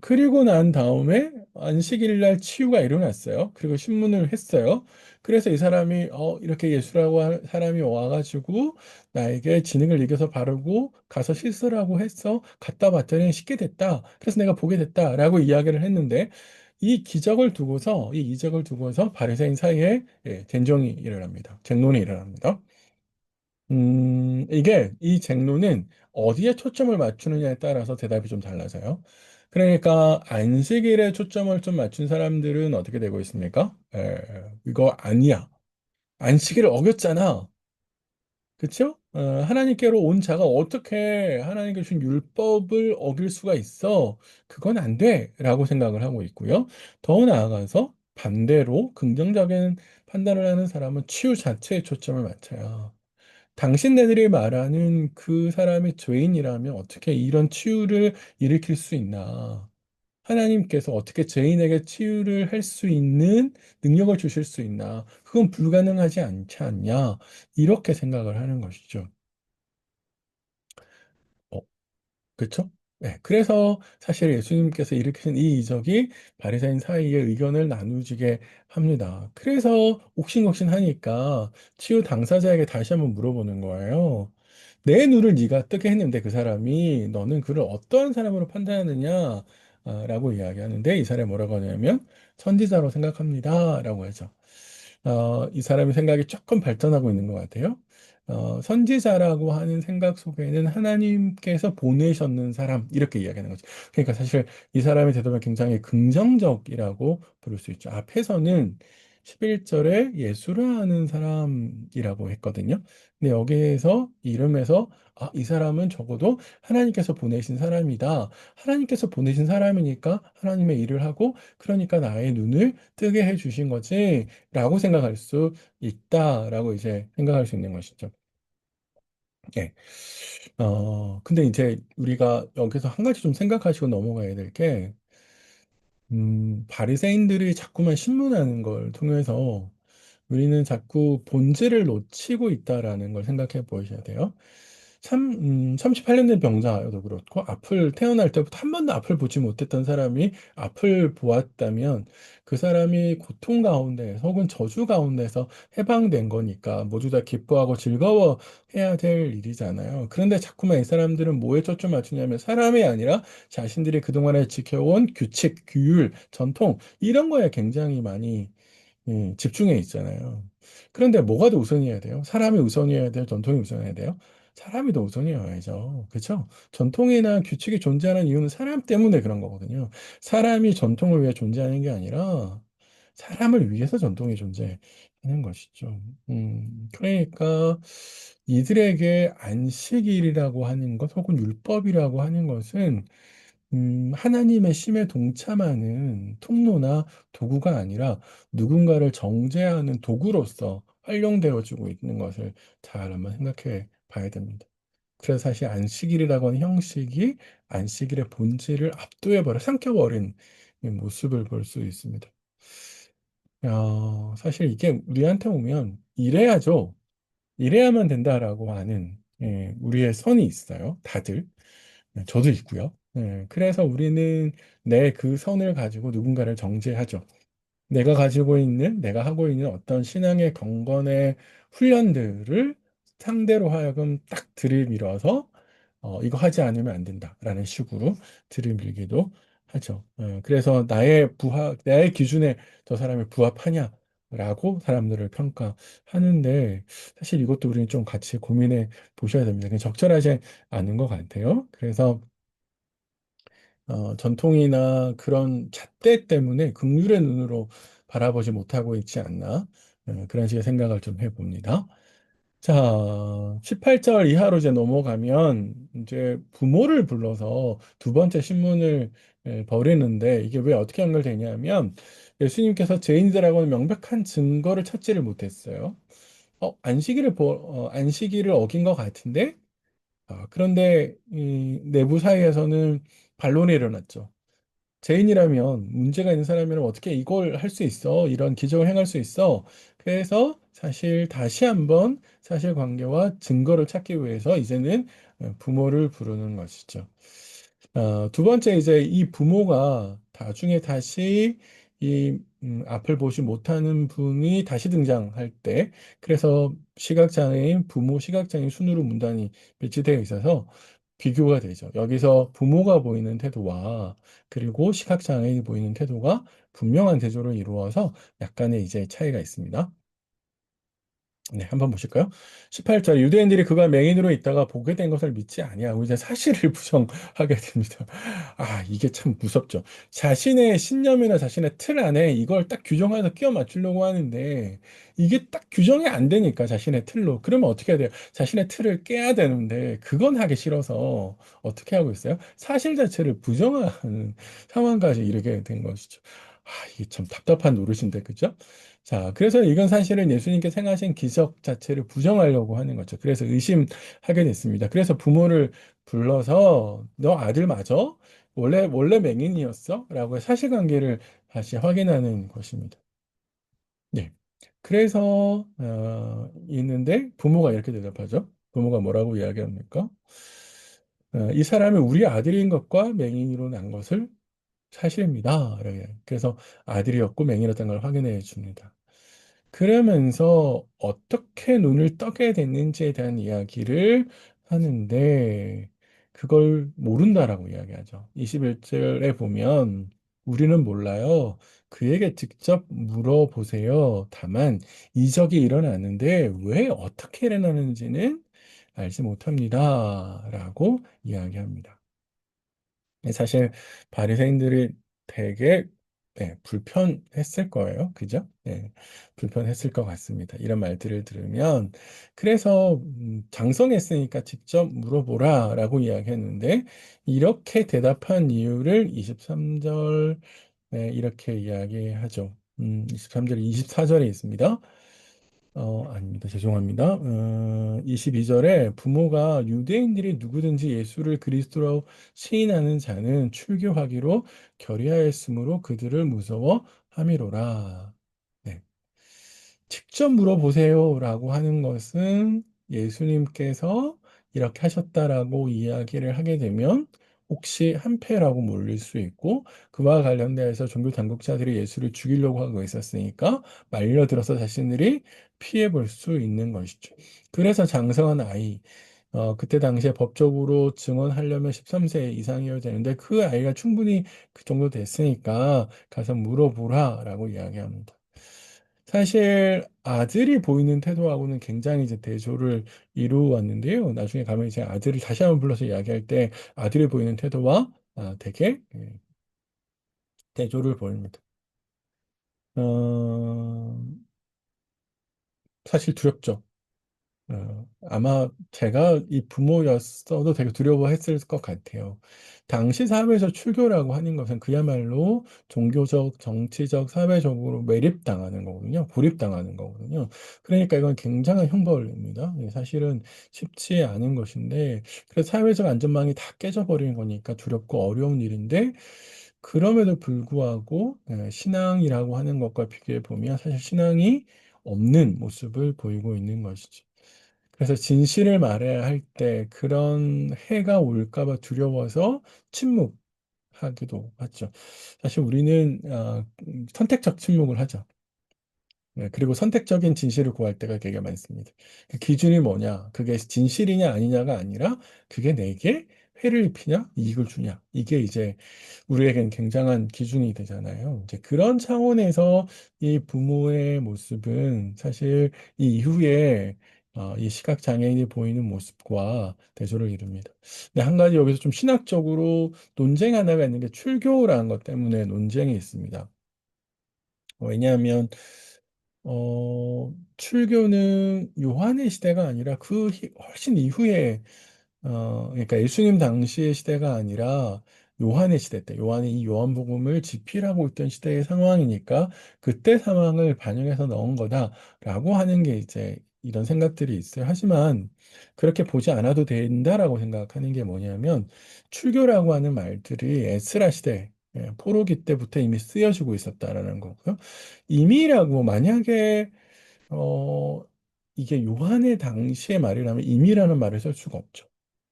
그리고 난 다음에 안식일 날 치유가 일어났어요. 그리고 신문을 했어요. 그래서 이 사람이, 이렇게 예수라고 사람이 와가지고 나에게 진흙을 이겨서 바르고 가서 씻으라고 했어. 갔다 봤더니 씻게 됐다. 그래서 내가 보게 됐다라고 이야기를 했는데 이 이적을 두고서 바리새인 사이에 쟁정이 일어납니다. 쟁론이 일어납니다. 이게 이 쟁론은 어디에 초점을 맞추느냐에 따라서 대답이 좀 달라져요. 그러니까 안식일에 초점을 좀 맞춘 사람들은 어떻게 되고 있습니까? 이거 아니야. 안식일을 어겼잖아. 그쵸? 하나님께로 온 자가 어떻게 하나님께 주신 율법을 어길 수가 있어? 그건 안 돼. 라고 생각을 하고 있고요. 더 나아가서 반대로 긍정적인 판단을 하는 사람은 치유 자체에 초점을 맞춰요. 당신네들이 말하는 그 사람이 죄인이라면 어떻게 이런 치유를 일으킬 수 있나? 하나님께서 어떻게 죄인에게 치유를 할 수 있는 능력을 주실 수 있나? 그건 불가능하지 않지 않냐? 이렇게 생각을 하는 것이죠. 어, 그렇죠? 네, 그래서 사실 예수님께서 일으키신 이 이적이 바리새인 사이에 의견을 나누지게 합니다. 그래서 옥신옥신하니까 치유 당사자에게 다시 한번 물어보는 거예요. 내 눈을 네가 뜨게 했는데 그 사람이 너는 그를 어떠한 사람으로 판단하느냐? 라고 이야기하는데 이 사람이 뭐라고 하냐면 선지자로 생각합니다. 라고 하죠. 이 사람의 생각이 조금 발전하고 있는 것 같아요. 선지자라고 하는 생각 속에는 하나님께서 보내셨는 사람, 이렇게 이야기하는 거죠. 그러니까 사실 이 사람의 대답은 굉장히 긍정적이라고 부를 수 있죠. 앞에서는 11절에 예수라 하는 사람이라고 했거든요. 근데 여기에서 이름에서 이 사람은 적어도 하나님께서 보내신 사람이다. 하나님께서 보내신 사람이니까 하나님의 일을 하고 그러니까 나의 눈을 뜨게 해 주신 거지. 라고 생각할 수 있다라고 이제 생각할 수 있는 것이죠. 예. 근데 이제 우리가 여기서 한 가지 좀 생각하시고 넘어가야 될 게, 바리새인들이 자꾸만 신문하는 걸 통해서 우리는 자꾸 본질을 놓치고 있다라는 걸 생각해 보셔야 돼요. 38년 된 병자여도 그렇고, 앞을 태어날 때부터 한 번도 앞을 보지 못했던 사람이 앞을 보았다면 그 사람이 고통 가운데에서 혹은 저주 가운데서 해방된 거니까 모두 다 기뻐하고 즐거워해야 될 일이잖아요. 그런데 자꾸만 이 사람들은 뭐에 초점 맞추냐면 사람이 아니라 자신들이 그동안에 지켜온 규칙, 규율, 전통, 이런 거에 굉장히 많이 집중해 있잖아요. 그런데 뭐가 더 우선이어야 돼요? 사람이 우선이어야 돼요? 전통이 우선이어야 돼요? 사람이 더 우선이어야죠. 그렇죠? 전통이나 규칙이 존재하는 이유는 사람 때문에 그런 거거든요. 사람이 전통을 위해 존재하는 게 아니라 사람을 위해서 전통이 존재하는 것이죠. 그러니까 이들에게 안식일이라고 하는 것 혹은 율법이라고 하는 것은 하나님의 심에 동참하는 통로나 도구가 아니라 누군가를 정죄하는 도구로서 활용되어지고 있는 것을 잘 한번 생각해 봐야 됩니다. 그래서 사실 안식일이라고 하는 형식이 안식일의 본질을 압도해버려, 삼켜버린 이 모습을 볼 수 있습니다. 사실 이게 우리한테 오면 이래야죠. 이래야만 된다라고 하는 우리의 선이 있어요. 다들. 저도 있고요. 그래서 우리는 내 그 선을 가지고 누군가를 정죄하죠. 내가 하고 있는 어떤 신앙의 경건의 훈련들을 상대로 하여금 딱 들이밀어서 이거 하지 않으면 안 된다라는 식으로 들이밀기도 하죠. 그래서 나의 기준에 저 사람이 부합하냐라고 사람들을 평가하는데 사실 이것도 우리는 좀 같이 고민해 보셔야 됩니다. 그냥 적절하지 않은 것 같아요. 그래서 전통이나 그런 잣대 때문에 긍휼의 눈으로 바라보지 못하고 있지 않나 그런 식의 생각을 좀 해봅니다. 자, 18절 이하로 이제 넘어가면 이제 부모를 불러서 두 번째 신문을 벌이는데 이게 왜 어떻게 연결되냐면 예수님께서 죄인들하고는 명백한 증거를 찾지를 못했어요. 안식일을 어긴 것 같은데 그런데 이 내부 사이에서는 반론이 일어났죠. 죄인이라면 문제가 있는 사람이라면 어떻게 이걸 할 수 있어? 이런 기적을 행할 수 있어? 그래서 사실 다시 한번 사실관계와 증거를 찾기 위해서 이제는 부모를 부르는 것이죠. 두 번째 이제 이 부모가 나중에 다시 이 앞을 보지 못하는 분이 다시 등장할 때, 그래서 시각장애인, 부모 시각장애인 순으로 문단이 배치되어 있어서 비교가 되죠. 여기서 부모가 보이는 태도와 그리고 시각장애인이 보이는 태도가 분명한 대조를 이루어서 약간의 이제 차이가 있습니다. 네, 한번 보실까요? 18절 유대인들이 그가 맹인으로 있다가 보게 된 것을 믿지 아니하고 이제 사실을 부정하게 됩니다. 아, 이게 참 무섭죠. 자신의 신념이나 자신의 틀 안에 이걸 딱 규정해서 끼워 맞추려고 하는데 이게 딱 규정이 안 되니까 자신의 틀로. 그러면 어떻게 해야 돼요? 자신의 틀을 깨야 되는데 그건 하기 싫어서 어떻게 하고 있어요? 사실 자체를 부정하는 상황까지 이르게 된 것이죠. 아, 이게 참 답답한 노릇인데, 그죠? 자, 그래서 이건 사실은 예수님께서 행하신 기적 자체를 부정하려고 하는 거죠. 그래서 의심하게 됐습니다. 그래서 부모를 불러서 너 아들 맞아? 원래 맹인이었어? 라고 사실관계를 다시 확인하는 것입니다. 네. 그래서 있는데 부모가 이렇게 대답하죠. 부모가 뭐라고 이야기합니까? 이 사람은 우리 아들인 것과 맹인으로 난 것을 사실입니다. 이렇게. 그래서 아들이었고 맹인이었다는 걸 확인해 줍니다. 그러면서 어떻게 눈을 뜨게 됐는지에 대한 이야기를 하는데 그걸 모른다라고 이야기하죠. 21절에 보면 우리는 몰라요. 그에게 직접 물어보세요. 다만 이적이 일어나는데 왜 어떻게 일어나는지는 알지 못합니다. 라고 이야기합니다. 사실 바리새인들이 되게 불편했을 거예요. 그죠? 불편했을 것 같습니다. 이런 말들을 들으면 그래서 장성했으니까 직접 물어보라라고 이야기했는데 이렇게 대답한 이유를 23절 이렇게 이야기하죠. 23절, 24절에 있습니다. 아닙니다. 죄송합니다. 22절에 부모가 유대인들이 누구든지 예수를 그리스도로 시인하는 자는 출교하기로 결의하였으므로 그들을 무서워 함이로라. 네. 직접 물어보세요라고 하는 것은 예수님께서 이렇게 하셨다라고 이야기를 하게 되면 혹시 한패라고 몰릴 수 있고 그와 관련돼서 종교 당국자들이 예수를 죽이려고 하고 있었으니까 말려들어서 자신들이 피해 볼 수 있는 것이죠. 그래서 장성한 아이 그때 당시에 법적으로 증언하려면 13세 이상이어야 되는데 그 아이가 충분히 그 정도 됐으니까 가서 물어보라라고 이야기합니다. 사실 아들이 보이는 태도하고는 굉장히 이제 대조를 이루어왔는데요. 나중에 가면 이제 아들을 다시 한번 불러서 이야기할 때 아들이 보이는 태도와 되게 대조를 보입니다. 어, 사실 두렵죠. 아마 제가 이 부모였어도 되게 두려워했을 것 같아요. 당시 사회에서 출교라고 하는 것은 그야말로 종교적, 정치적, 사회적으로 매립당하는 거거든요. 고립당하는 거거든요. 그러니까 이건 굉장한 형벌입니다. 사실은 쉽지 않은 것인데, 그래서 사회적 안전망이 다 깨져버리는 거니까 두렵고 어려운 일인데, 그럼에도 불구하고 신앙이라고 하는 것과 비교해 보면 사실 신앙이 없는 모습을 보이고 있는 것이죠. 그래서 진실을 말해야 할 때 그런 해가 올까 봐 두려워서 침묵하기도 하죠. 사실 우리는 선택적 침묵을 하죠. 네, 그리고 선택적인 진실을 구할 때가 되게 많습니다. 그 기준이 뭐냐? 그게 진실이냐 아니냐가 아니라 그게 내게 해를 입히냐, 이익을 주냐. 이게 이제 우리에겐 굉장한 기준이 되잖아요. 이제 그런 차원에서 이 부모의 모습은 사실 이 이후에 이 시각 장애인이 보이는 모습과 대조를 이룹니다. 근데 한 가지 여기서 좀 신학적으로 논쟁 하나가 있는 게 출교라는 것 때문에 논쟁이 있습니다. 왜냐하면 출교는 요한의 시대가 아니라 그 훨씬 이후에, 그러니까 예수님 당시의 시대가 아니라 요한의 시대 때, 요한이 이 요한복음을 집필하고 있던 시대의 상황이니까 그때 상황을 반영해서 넣은 거다라고 하는 게 이제 이런 생각들이 있어요. 하지만 그렇게 보지 않아도 된다라고 생각하는 게 뭐냐면 출교라고 하는 말들이 에스라 시대, 포로기 때부터 이미 쓰여지고 있었다라는 거고요. 임의라고 만약에 어 이게 요한의 당시의 말이라면 임의라는 말을 쓸 수가 없죠.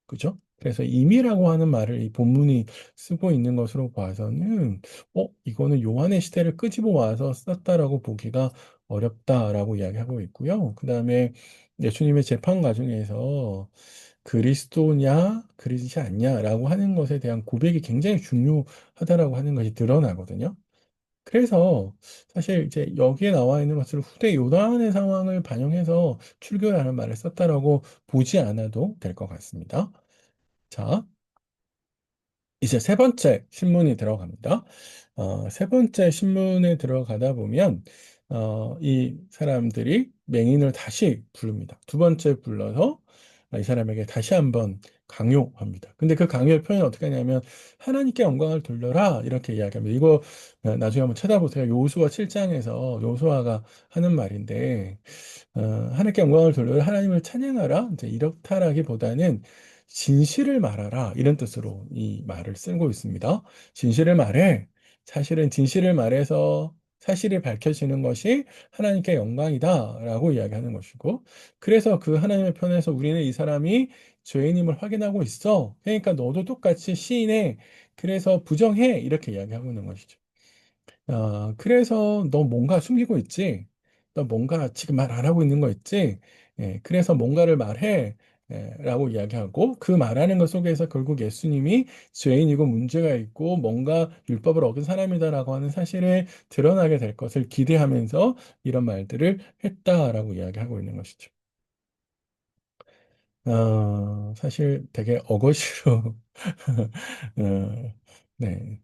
그죠? 그래서 임의라고 하는 말을 이 본문이 쓰고 있는 것으로 봐서는 이거는 요한의 시대를 끄집어 와서 썼다라고 보기가 어렵다라고 이야기하고 있고요. 그다음에 예수님의 재판 과정에서 그리스도냐 그리스도지 않냐라고 하는 것에 대한 고백이 굉장히 중요하다라고 하는 것이 드러나거든요. 그래서 사실 이제 여기에 나와 있는 것을 후대 요단의 상황을 반영해서 출교라는 말을 썼다라고 보지 않아도 될 것 같습니다. 자, 이제 세 번째 신문이 들어갑니다. 세 번째 신문에 들어가다 보면 이 사람들이 맹인을 다시 부릅니다. 두 번째 불러서 이 사람에게 다시 한번 강요합니다. 근데 그 강요의 표현이 어떻게 하냐면 하나님께 영광을 돌려라 이렇게 이야기합니다. 이거 나중에 한번 찾아보세요. 요수아 7장에서 요수아가 하는 말인데 하나님께 영광을 돌려라 하나님을 찬양하라 이제 이렇다라기보다는 진실을 말하라 이런 뜻으로 이 말을 쓰고 있습니다. 진실을 말해. 사실은 진실을 말해서 사실이 밝혀지는 것이 하나님께 영광이다라고 이야기하는 것이고, 그래서 그 하나님의 편에서 우리는 이 사람이 죄인임을 확인하고 있어. 그러니까 너도 똑같이 시인해. 그래서 부정해. 이렇게 이야기하고 있는 것이죠. 그래서 너 뭔가 숨기고 있지? 너 뭔가 지금 말 안 하고 있는 거 있지? 그래서 뭔가를 말해. 라고 이야기하고 그 말하는 것 속에서 결국 예수님이 죄인이고 문제가 있고 뭔가 율법을 어긴 사람이다라고 하는 사실에 드러나게 될 것을 기대하면서 이런 말들을 했다라고 이야기하고 있는 것이죠. 사실 되게 어거지로 어, 네,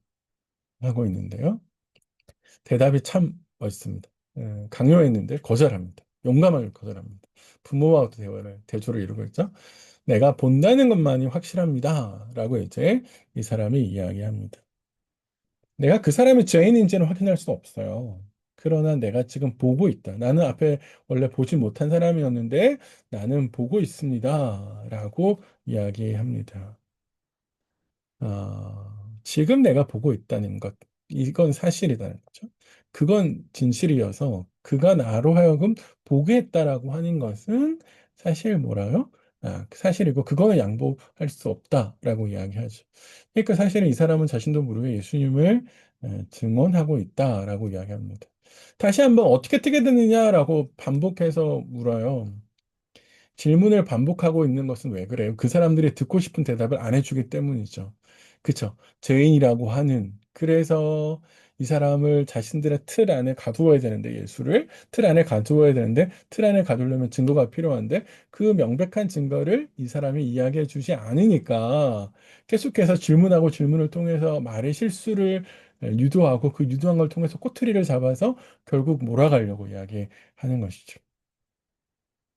하고 있는데요. 대답이 참 멋있습니다. 강요했는데 거절합니다. 용감하게 거절합니다. 부모와 대조를 이루고 있죠. 내가 본다는 것만이 확실합니다. 라고 이제 이 사람이 이야기합니다. 내가 그 사람이 죄인인지는 확인할 수 없어요. 그러나 내가 지금 보고 있다. 나는 앞에 원래 보지 못한 사람이었는데 나는 보고 있습니다. 라고 이야기합니다. 지금 내가 보고 있다는 것, 이건 사실이라는 거죠. 그건 진실이어서 그가 나로 하여금 보게 했다라고 하는 것은 사실 뭐라요? 사실이고 그거는 양보할 수 없다라고 이야기하죠. 그러니까 사실은 이 사람은 자신도 모르게 예수님을 증언하고 있다라고 이야기합니다. 다시 한번 어떻게 뜨게 됐느냐라고 반복해서 물어요. 질문을 반복하고 있는 것은 왜 그래요? 그 사람들이 듣고 싶은 대답을 안 해주기 때문이죠. 그쵸? 죄인이라고 하는. 그래서 이 사람을 자신들의 틀 안에 가두어야 되는데, 예수를 틀 안에 가두어야 되는데, 틀 안에 가두려면 증거가 필요한데, 그 명백한 증거를 이 사람이 이야기해 주지 않으니까 계속해서 질문하고 질문을 통해서 말의 실수를 유도하고 그 유도한 걸 통해서 꼬투리를 잡아서 결국 몰아가려고 이야기하는 것이죠.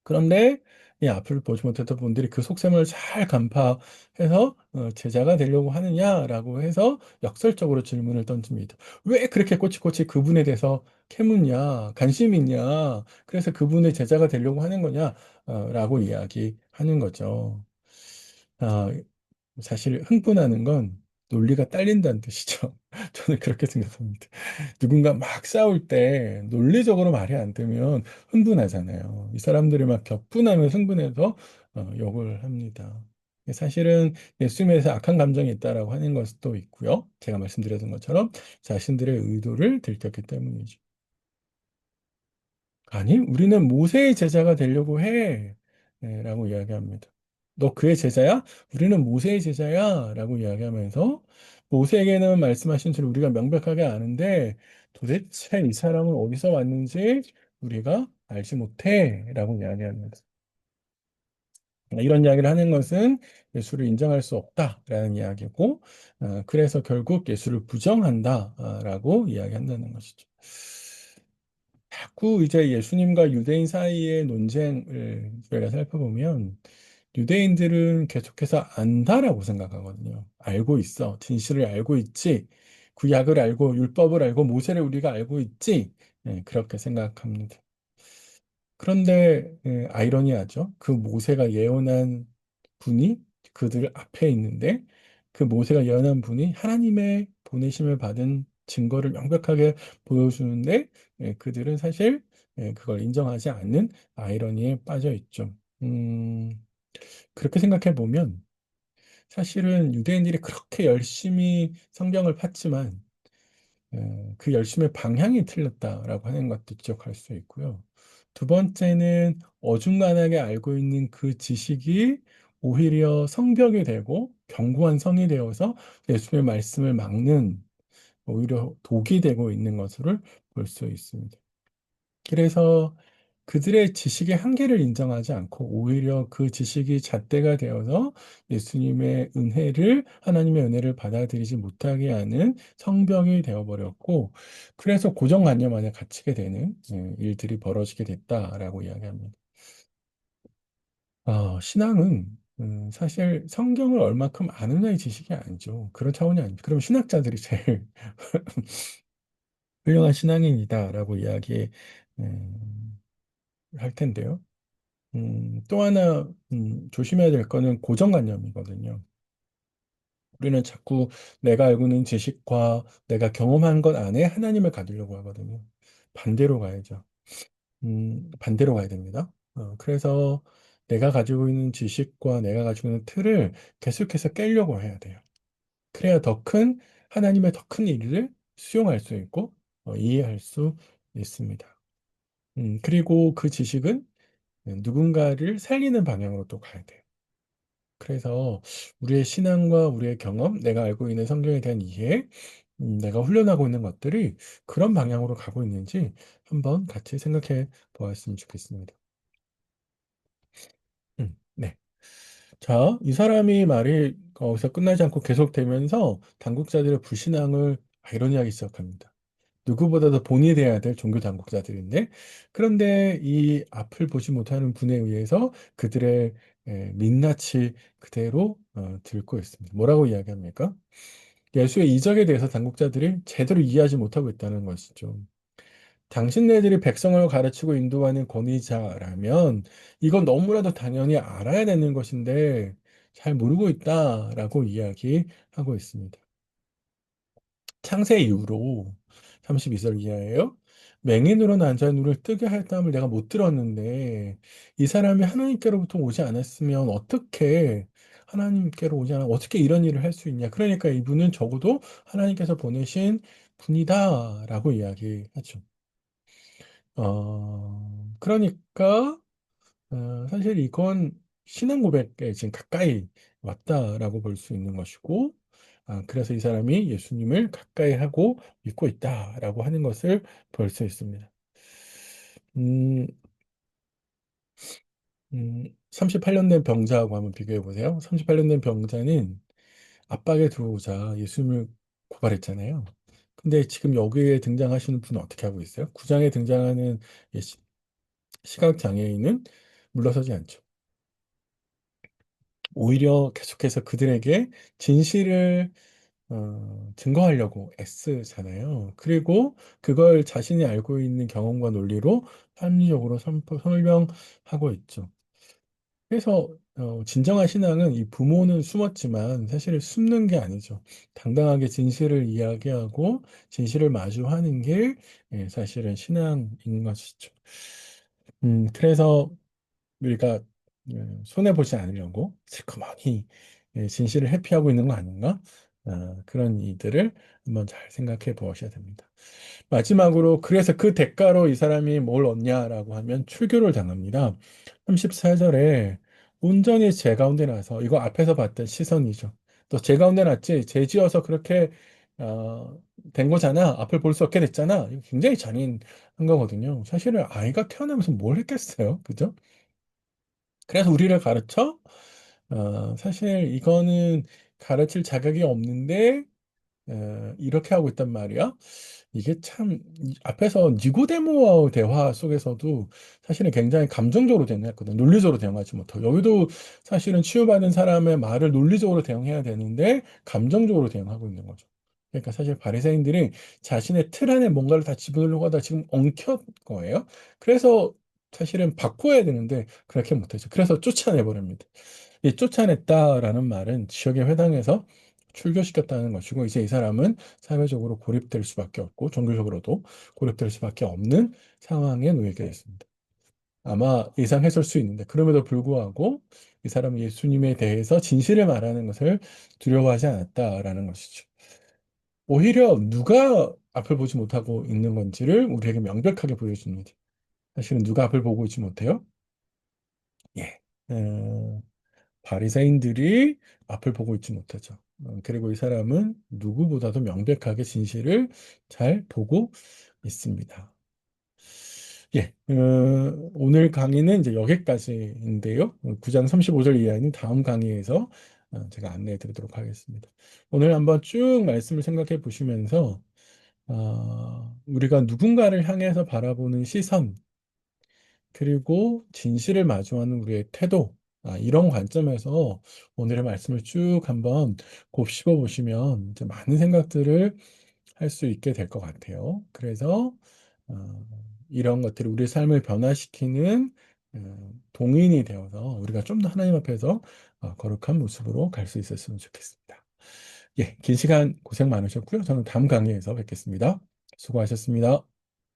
그런데 이 앞을 보지 못했던 분들이 그 속셈을 잘 간파해서 제자가 되려고 하느냐라고 해서 역설적으로 질문을 던집니다. 왜 그렇게 꼬치꼬치 그분에 대해서 캐묻냐, 관심 있냐, 그래서 그분의 제자가 되려고 하는 거냐, 라고 이야기하는 거죠. 아, 사실 흥분하는 건 논리가 딸린다는 뜻이죠. 저는 그렇게 생각합니다. 누군가 막 싸울 때 논리적으로 말이 안 되면 흥분하잖아요. 이 사람들이 막 격분하면 흥분해서 욕을 합니다. 사실은 예수님에서 악한 감정이 있다라고 하는 것도 있고요. 제가 말씀드렸던 것처럼 자신들의 의도를 들켰기 때문이죠. 아니, 우리는 모세의 제자가 되려고 해. 라고 이야기합니다. 너 그의 제자야? 우리는 모세의 제자야. 라고 이야기하면서 모세에게는 말씀하신 줄 우리가 명백하게 아는데 도대체 이 사람은 어디서 왔는지 우리가 알지 못해. 라고 이야기합니다. 이런 이야기를 하는 것은 예수를 인정할 수 없다라는 이야기고, 그래서 결국 예수를 부정한다라고 이야기한다는 것이죠. 자꾸 이제 예수님과 유대인 사이의 논쟁을 저희가 살펴보면 유대인들은 계속해서 안다라고 생각하거든요. 알고 있어. 진실을 알고 있지. 구약을 알고 율법을 알고 모세를 우리가 알고 있지. 그렇게 생각합니다. 그런데 아이러니하죠. 그 모세가 예언한 분이 그들 앞에 있는데 그 모세가 예언한 분이 하나님의 보내심을 받은 증거를 명백하게 보여주는데 그들은 사실 그걸 인정하지 않는 아이러니에 빠져 있죠. 그렇게 생각해 보면 사실은 유대인들이 그렇게 열심히 성경을 팠지만 그 열심의 방향이 틀렸다라고 하는 것도 지적할 수 있고요. 두 번째는 어중간하게 알고 있는 그 지식이 오히려 성벽이 되고 견고한 성이 되어서 예수님의 말씀을 막는 오히려 독이 되고 있는 것을 볼 수 있습니다. 그래서 그들의 지식의 한계를 인정하지 않고 오히려 그 지식이 잣대가 되어서 예수님의 은혜를, 하나님의 은혜를 받아들이지 못하게 하는 성벽이 되어버렸고, 그래서 고정관념 안에 갇히게 되는 일들이 벌어지게 됐다라고 이야기합니다. 신앙은 사실 성경을 얼마큼 아느냐의 지식이 아니죠. 그런 차원이 아닙니다. 그럼 신학자들이 제일 훌륭한 신앙인이다라고 이야기 할 텐데요. 또 하나 조심해야 될 거는 고정관념이거든요. 우리는 자꾸 내가 알고 있는 지식과 내가 경험한 것 안에 하나님을 가두려고 하거든요. 반대로 가야죠. 반대로 가야 됩니다. 그래서 내가 가지고 있는 지식과 내가 가지고 있는 틀을 계속해서 깨려고 해야 돼요. 그래야 더 큰, 하나님의 더 큰 일을 수용할 수 있고, 이해할 수 있습니다. 그리고 그 지식은 누군가를 살리는 방향으로 또 가야 돼요. 그래서 우리의 신앙과 우리의 경험, 내가 알고 있는 성경에 대한 이해, 내가 훈련하고 있는 것들이 그런 방향으로 가고 있는지 한번 같이 생각해 보았으면 좋겠습니다. 네. 자, 이 사람이 말이 거기서 끝나지 않고 계속되면서 당국자들의 불신앙을 이론하기 시작합니다. 누구보다도 본이 돼야 될 종교 당국자들인데, 그런데 이 앞을 보지 못하는 분에 의해서 그들의 민낯이 그대로 들고 있습니다. 뭐라고 이야기합니까? 예수의 이적에 대해서 당국자들이 제대로 이해하지 못하고 있다는 것이죠. 당신네들이 백성을 가르치고 인도하는 권위자라면 이건 너무나도 당연히 알아야 되는 것인데 잘 모르고 있다라고 이야기하고 있습니다. 창세 이후로 32절 이하예요. 맹인으로 난 자의 눈을 뜨게 할 땀을 내가 못 들었는데 이 사람이 하나님께로부터 오지 않았으면 어떻게 하나님께로 오지 않아 어떻게 이런 일을 할 수 있냐? 그러니까 이분은 적어도 하나님께서 보내신 분이다라고 이야기하죠. 그러니까 사실 이건 신앙 고백에 지금 가까이 왔다라고 볼 수 있는 것이고, 그래서 이 사람이 예수님을 가까이 하고 믿고 있다라고 하는 것을 볼 수 있습니다. 음, 38년 된 병자하고 한번 비교해 보세요. 38년 된 병자는 압박에 들어오자 예수님을 고발했잖아요. 근데 지금 여기에 등장하시는 분은 어떻게 하고 있어요? 9장에 등장하는 시각 장애인은 물러서지 않죠. 오히려 계속해서 그들에게 진실을 증거하려고 애쓰잖아요. 그리고 그걸 자신이 알고 있는 경험과 논리로 합리적으로 설명하고 있죠. 그래서 진정한 신앙은 이 부모는 숨었지만 사실 숨는 게 아니죠. 당당하게 진실을 이야기하고 진실을 마주하는 게 사실은 신앙인 것이죠. 그래서 우리가 손해보지 않으려고 슬그머니 진실을 회피하고 있는 거 아닌가? 그런 이들을 한번 잘 생각해 보셔야 됩니다. 마지막으로 그래서 그 대가로 이 사람이 뭘 얻냐라고 하면 출교를 당합니다. 34절에 온전히 제 가운데 나서 이거 앞에서 봤던 시선이죠. 또 제 가운데 났지 죄 지어서 그렇게 어, 된 거잖아. 앞을 볼 수 없게 됐잖아. 이거 굉장히 잔인한 거거든요. 사실은 아이가 태어나면서 뭘 했겠어요. 그죠? 그래서 우리를 가르쳐 사실 이거는 가르칠 자격이 없는데 이렇게 하고 있단 말이야. 이게 참 앞에서 니고데모와의 대화 속에서도 사실은 굉장히 감정적으로 대응했거든. 논리적으로 대응하지 못하고 여기도 사실은 치유받은 사람의 말을 논리적으로 대응해야 되는데 감정적으로 대응하고 있는 거죠. 그러니까 사실 바리새인들이 자신의 틀 안에 뭔가를 다 집어넣으려고 하다 지금 엉켰 거예요. 그래서 사실은 바꿔야 되는데 그렇게 못하죠. 그래서 쫓아내버립니다. 이 쫓아냈다라는 말은 지역의 회당에서 출교시켰다는 것이고 이제 이 사람은 사회적으로 고립될 수밖에 없고 종교적으로도 고립될 수밖에 없는 상황에 놓이게 됐습니다. 아마 예상했을 수 있는데, 그럼에도 불구하고 이 사람은 예수님에 대해서 진실을 말하는 것을 두려워하지 않았다라는 것이죠. 오히려 누가 앞을 보지 못하고 있는 건지를 우리에게 명백하게 보여줍니다. 사실은 누가 앞을 보고 있지 못해요? 예. 어, 바리새인들이 앞을 보고 있지 못하죠. 그리고 이 사람은 누구보다도 명백하게 진실을 잘 보고 있습니다. 예, 오늘 강의는 이제 여기까지인데요. 9장 35절 이하는 다음 강의에서 제가 안내해 드리도록 하겠습니다. 오늘 한번 쭉 말씀을 생각해 보시면서 우리가 누군가를 향해서 바라보는 시선, 그리고 진실을 마주하는 우리의 태도, 이런 관점에서 오늘의 말씀을 쭉 한번 곱씹어 보시면 이제 많은 생각들을 할 수 있게 될 것 같아요. 그래서 어, 이런 것들이 우리 삶을 변화시키는 동인이 되어서 우리가 좀 더 하나님 앞에서 거룩한 모습으로 갈 수 있었으면 좋겠습니다. 예, 긴 시간 고생 많으셨고요. 저는 다음 강의에서 뵙겠습니다. 수고하셨습니다.